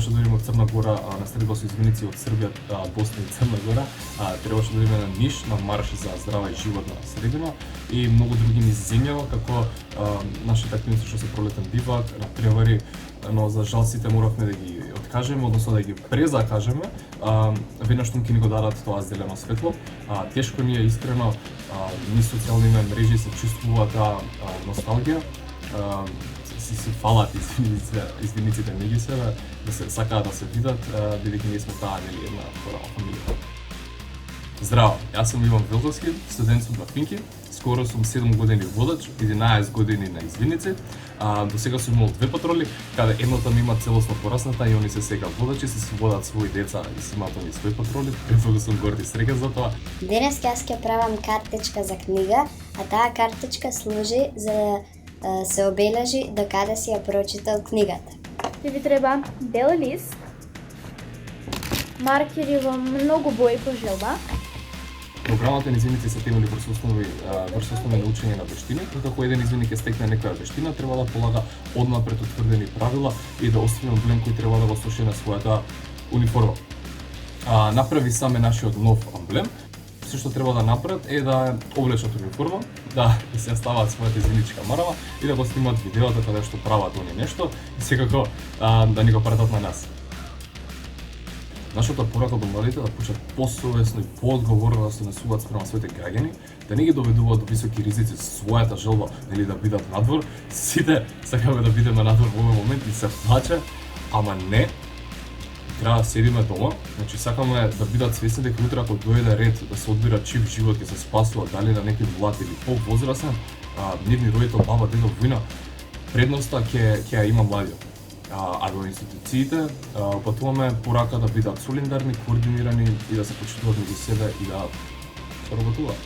требаше да идеме од Црна Гора, на стрелба со извиници од Србија, Босна и Црна Гора, требаше да идеме на Ниш, на марш за здрава и животна средина и многу други низ земја, како нашите активности што се пролетен бивак, на превари, но за жал сите моравме да ги откажеме, односно да ги презакажеме, веднаш што ќе ни го дадат тоа зелено светло. Тешко ни е искрено, низ социјални мрежи се чувствува таа носталгија, си фалат извиниците меѓу себе, да се сакаат да се видат, бидејќи ние сме таа нели една голема фамилија. Здраво, јас сум Иван Велковски, студент сум на Финки, скоро сум 7 години водач, 11 години на извиници. До сега сум имал 2 патроли, каде едната ми има целосно порасната и они се сега водачи, се водат своји деца и си имаат они своји патроли, препого сум горд и среќен за тоа. Денес јас ќе правам картичка за книга, а таа картичка служи за да се обележи до каде си ја прочитал книгата. Ви треба бел лист, маркери во многу бои по желба. Програмата на извиници се темели врз основи на учење на вештини, како еден извиник ќе стекне некоја вештина, треба да полага однапред утврдени правила и да остави емблем кој треба да го соши на својата униформа. Направи саме нашиот нов емблем. Се што треба да направат е да облечат униформа, да се стават својата извиничка марава и да го снимат видеото каде што прават они нешто и секако да ни го пратат на нас. Нашата порака до младите да почнат посовесно и поодговорно да се однесуваат спрема своите граѓани, да не ги доведуваат до високи ризици својата желба или да бидат надвор. Сите сакаме да бидеме надвор во овој момент и се плаче, ама не. Треба да седиме дома, значи сакаме да бидат свесни дека утре ако дојде ред да се одбира чив живот ќе се спасува дали на некој млад или повозрасен, нивни родител, баба, дедо, војна, предноста ќе ја има младиот. А во институциите патуваме порака да бидат солидарни, координирани и да се почитуваат меѓу себе и да соработуваат.